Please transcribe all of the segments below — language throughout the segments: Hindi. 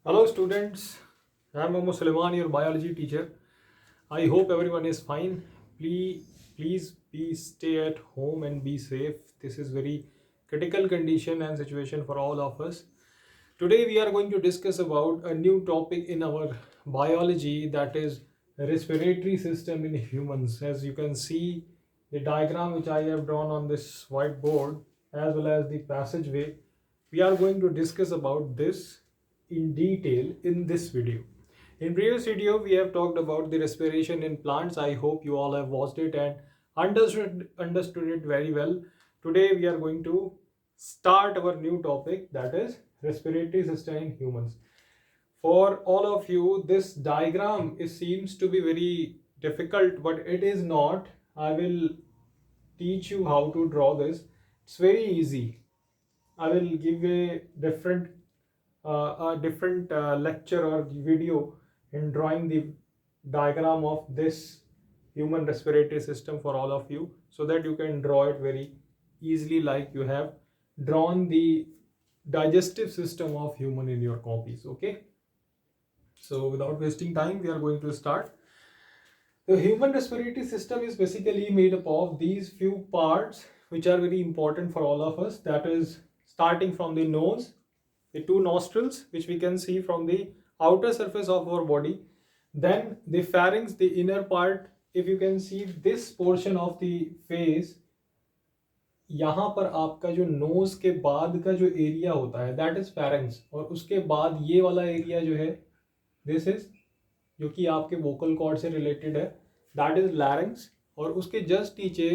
Hello students, I am Mohammad Suleiman, your biology teacher. I hope everyone is fine. Please be stay at home and be safe. This is very critical condition and situation for all of us. Today we are going to discuss about a new topic in our biology, that is respiratory system in humans. As you can see the diagram which I have drawn on this whiteboard as well as the passageway, we are going to discuss about this in detail in this video. In previous video we have talked about the respiration in plants. I hope you all have watched it and understood it very well. Today we are going to start our new topic, that is respiratory system in humans. For all of you, this diagram seems to be very difficult, but it is not. I will teach you how to draw this. It's very easy. I will give a different lecture or video in drawing the diagram of this human respiratory system for all of you, so that you can draw it very easily like you have drawn the digestive system of human in your copies. Okay, so without wasting time we are going to start. The human respiratory system is basically made up of these few parts which are very important for all of us, that is starting from the nose, the two nostrils which we can see from the outer surface of our body, then the pharynx, the inner part. If you can see this portion of the face, यहाँ पर आपका जो नोज के बाद का जो एरिया होता है दैट इज फेरेंक्स, और उसके बाद ये वाला एरिया जो है दिस इज, जो कि आपके वोकल कॉर्ड से रिलेटेड है, दैट इज लैरिंग्स। और उसके जस्ट नीचे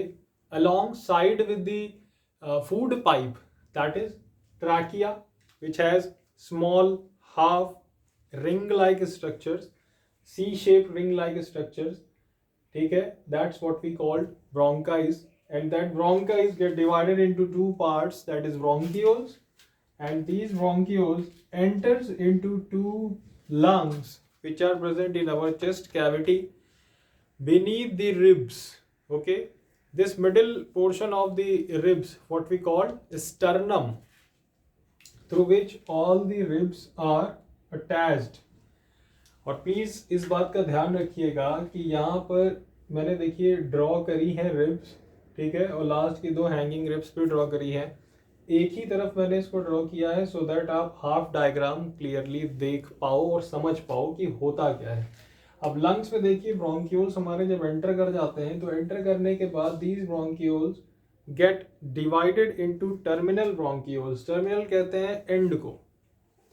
along side with the food pipe, that is trachea which has small half ring like structures, C shape ring like structures, ठीक है, that's what we called bronchi. And that bronchi get divided into two parts, that is bronchioles, and these bronchioles enters into two lungs which are present in our chest cavity beneath the ribs. Okay, this middle portion of the ribs, what we call sternum, through which all the ribs are attached. और प्लीज इस बात का ध्यान रखिएगा कि यहाँ पर मैंने देखिए ड्रॉ करी है रिब्स, ठीक है, और लास्ट की दो हैंगिंग रिब्स भी ड्रॉ करी है, एक ही तरफ मैंने इसको ड्रॉ किया है सो दैट आप हाफ डायग्राम क्लियरली देख पाओ और समझ पाओ कि होता क्या है. अब लंग्स में देखिए ब्रोंक्यूल्स हमारे जब एंटर कर जाते हैं तो एंटर करने के बाद these bronchioles gate divided into terminal bronchioles. Terminal कहते हैं एंड को,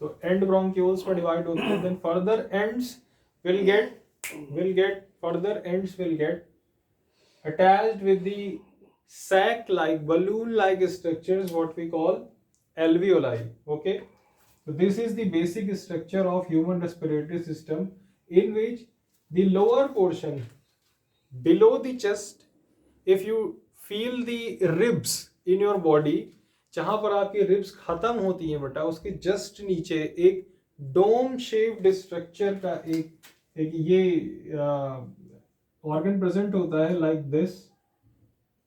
तो एंड ब्रोंक्यूल्स में डिवाइड होते हैं. Then further ends will get attached with the sac like balloon like structures, what we call alveoli. Okay, so this is the basic structure of human respiratory system, in which the lower portion below the chest, if you feel the ribs in your body, जहां पर आपकी रिब्स खत्म होती हैं बेटा, उसके जस्ट नीचे एक डोम शेप्ड स्ट्रक्चर का एक ये ऑर्गन प्रेजेंट होता है लाइक दिस.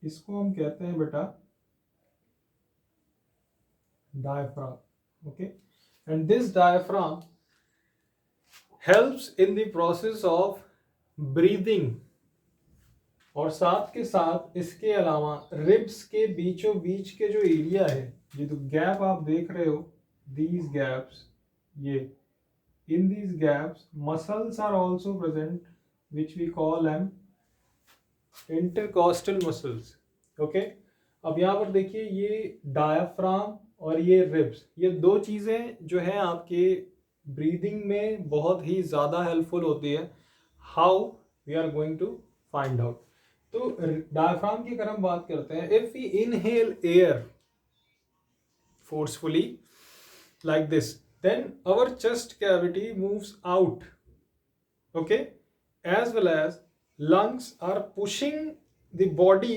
इसको हम कहते हैं बेटा diaphragm. Okay, and this diaphragm helps in the process of breathing. और साथ के साथ इसके अलावा रिब्स के बीचों बीच के जो एरिया है, ये तो गैप आप देख रहे हो, दीज गैप्स, ये in these gaps muscles are also present which we call them intercostal muscles. Okay, अब यहाँ पर देखिए ये डायफ्राम और ये रिब्स, ये दो चीज़ें जो है आपके ब्रीदिंग में बहुत ही ज़्यादा हेल्पफुल होती है. How we are going to find out. तो डायफ्राम की अगर हम बात करते हैं, if we inhale air forcefully like this, then our chest cavity moves out. Okay, as well as lungs are pushing the body,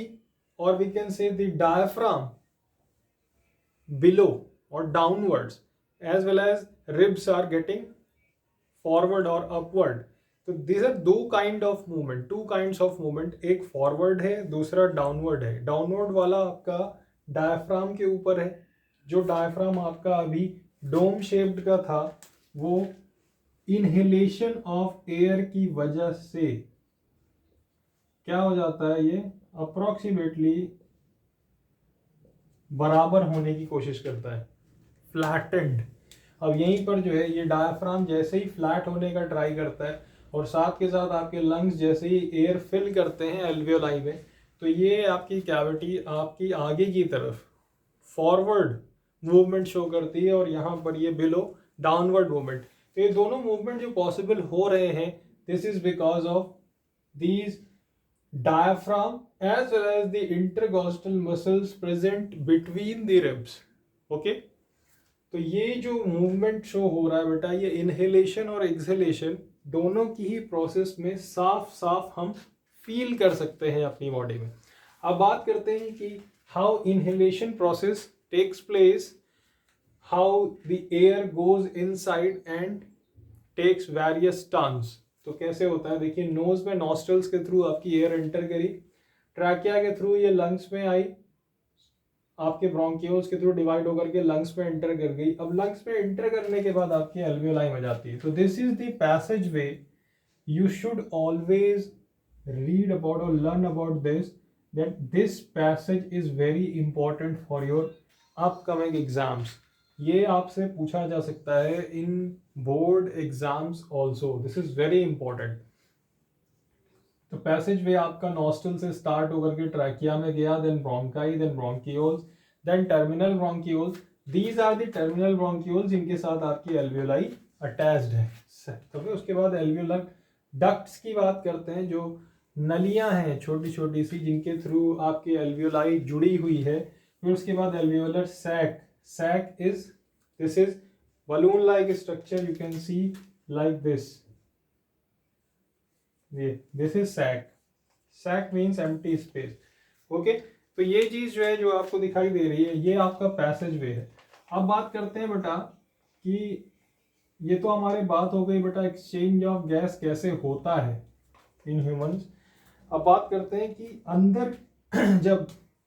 or we can say the diaphragm, below or downwards, as well as ribs are getting forward or upward. तो these are दो kind of movement, two kinds of movement, एक forward है, दूसरा downward है. downward वाला आपका diaphragm के ऊपर है, जो diaphragm आपका अभी डोम शेप्ड का था वो इनहेलेशन ऑफ एयर की वजह से क्या हो जाता है, ये अप्रोक्सीमेटली बराबर होने की कोशिश करता है, फ्लैटेंड। अब यहीं पर जो है ये डायफ्राम जैसे ही फ्लैट होने का ट्राई करता है और साथ के साथ आपके लंग्स जैसे ही एयर फिल करते हैं एल्वियोलाई में, तो ये आपकी कैविटी आपकी आगे की तरफ फॉरवर्ड मूवमेंट शो करती है और यहाँ पर ये बिलो डाउनवर्ड मूवमेंट। तो ये दोनों मूवमेंट जो पॉसिबल हो रहे हैं, this is because of these diaphragm as well as the intercostal muscles present between the ribs. Okay, तो ये जो मूवमेंट शो हो रहा है बेटा, ये इनहेलेशन और एक्सहेलेशन दोनों की ही प्रोसेस में साफ साफ हम फील कर सकते हैं अपनी बॉडी में। अब बात करते हैं कि how inhalation process takes place, how the air goes inside and takes various turns. तो कैसे होता है, देखिए नोज में नॉस्ट्रल्स के थ्रू आपकी एयर एंटर करी, ट्रैकिया के थ्रू ये लंग्स में आई, आपके ब्रोंकियोल्स के थ्रू डिवाइड होकर के लंग्स में एंटर कर गई। अब लंग्स में एंटर करने के बाद आपकी एल्वियोलाई में जाती है। तो this is the passage way you should always read about और learn about this, that this passage is very important for your upcoming exams. ये आपसे पूछा जा सकता है in board exams also, this is very important. तो पैसेज वे आपका नॉस्ट्रल से स्टार्ट होकर के ट्रैकिया में गया, then bronchi, then bronchioles, then terminal bronchioles. These are the terminal bronchioles जिनके साथ आपकी एल्वियोलाई अटैच्ड है। तो फिर उसके बाद एल्वियोलर डक्ट्स की बात करते हैं, जो नलियां हैं छोटी छोटी सी जिनके थ्रू आपकी एल्वियोलाई जुड़ी हुई है। फिर उसके बाद alveolar sac, sac is, this is balloon like structure, you can see like this, this is sac means empty space। Okay, तो ये चीज जो है जो आपको दिखाई दे रही है, ये आपका पैसेज वे है। अब बात करते हैं बेटा कि ये तो हमारे बात हो गई बेटा एक्सचेंज ऑफ गैस कैसे होता है इन ह्यूमंस। अब बात करते हैं कि अंदर जब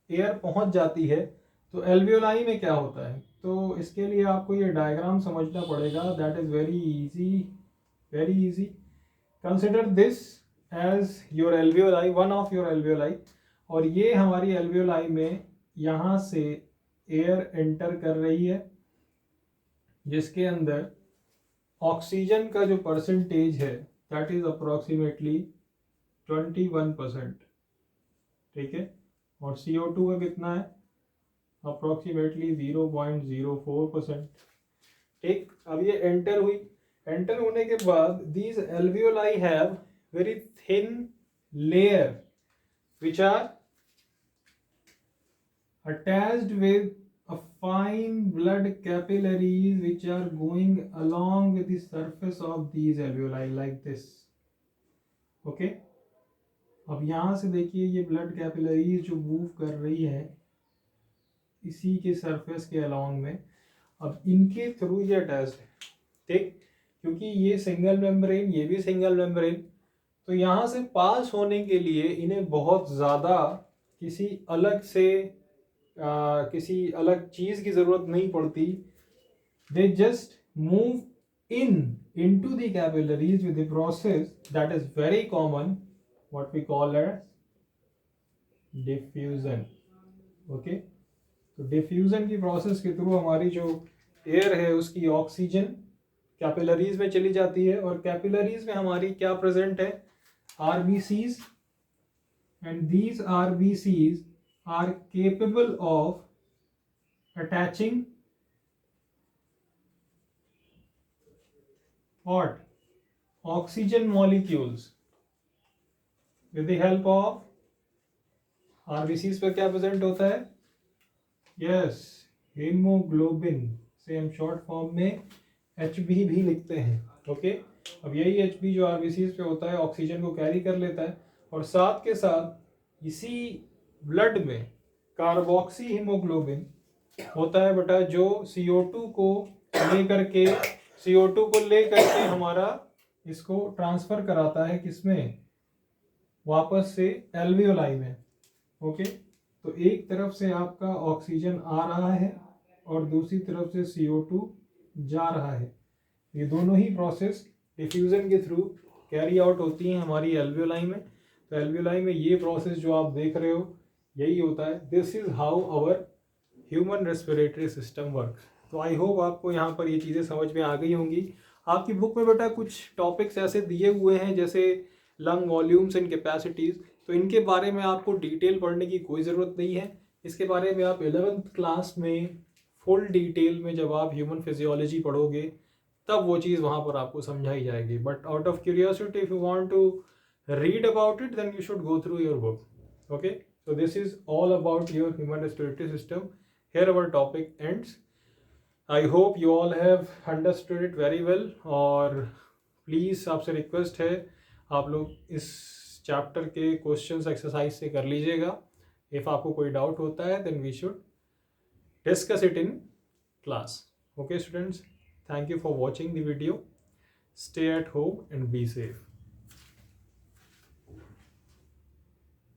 एयर पहुंच जाती है तो एल्वियोलाई में क्या होता है। तो इसके लिए आपको ये डायग्राम समझना पड़ेगा, that is very easy. Consider this as your alveoli, one of your alveoli, और ये हमारी एल्वियोलाई में यहाँ से एयर एंटर कर रही है जिसके अंदर ऑक्सीजन का जो परसेंटेज है दैट इज अप्रोक्सीमेटली 21%, ठीक है, और CO2 का कितना है, अप्रोक्सीमेटली 0.04%। ठीक, अब ये एंटर हुई, एंटर होने के बाद these alveoli have very thin layer which are attached with a fine blood capillaries which are going along with the surface of these alveoli like this। okay, अब यहाँ से देखिए ये ब्लड कैपिलरीज जो मूव कर रही है इसी के सरफेस के अलोंग में, अब इनके थ्रू ये अटैच्ड है, ठीक, क्योंकि ये सिंगल मेम्ब्रेन, ये भी सिंगल मेम्ब्रेन, तो यहाँ से पास होने के लिए इन्हें बहुत ज़्यादा किसी अलग से किसी अलग चीज़ की ज़रूरत नहीं पड़ती। They just move into the capillaries with the process that is very common, what we call as diffusion। okay, तो डिफ्यूजन की प्रोसेस के थ्रू हमारी जो एयर है उसकी ऑक्सीजन कैपिलरीज में चली जाती है, और कैपिलरीज में हमारी क्या प्रेजेंट है, RBCs, and these RBCs are capable of attaching what, oxygen molecules with the help of RBCs पर क्या प्रेजेंट होता है, यस, हीमोग्लोबिन से हम शॉर्ट फॉर्म में HB भी लिखते हैं। ओके, अब यही HB जो RBCs पे होता है ऑक्सीजन को कैरी कर लेता है, और साथ के साथ इसी ब्लड में कार्बोक्सी हीमोग्लोबिन होता है बेटा, जो CO2 को लेकर के हमारा इसको ट्रांसफर कराता है किसमें, वापस से एल्वियोलाई में। ओके, तो एक तरफ से आपका ऑक्सीजन आ रहा है और दूसरी तरफ से CO2 जा रहा है, ये दोनों ही प्रोसेस डिफ्यूज़न के थ्रू कैरी आउट होती हैं हमारी एल्वियोलाई में। तो एल्वियोलाई में ये प्रोसेस जो आप देख रहे हो यही होता है। This is how our human respiratory system works. तो आई होप आपको यहाँ पर ये चीज़ें समझ में आ गई होंगी। आपकी बुक में बेटा कुछ टॉपिक्स ऐसे दिए हुए हैं जैसे लंग वॉल्यूम्स एंड कैपेसिटीज़, तो इनके बारे में आपको डिटेल पढ़ने की कोई ज़रूरत नहीं है। इसके बारे में आप 11th क्लास में फुल डिटेल में जब आप ह्यूमन फिजियोलॉजी पढ़ोगे तब वो चीज़ वहाँ पर आपको समझाई जाएगी। But out of curiosity if you want to read about it, then you should go through your book. Okay, so this is all about your human respiratory system. Here our topic ends. I hope you all have understood it very well, और प्लीज़ आपसे रिक्वेस्ट है आप लोग इस चैप्टर के क्वेश्चंस एक्सरसाइज से कर लीजिएगा। इफ़ आपको कोई डाउट होता है then we should discuss it in class. Okay students, thank you for watching the video. Stay at home and be safe.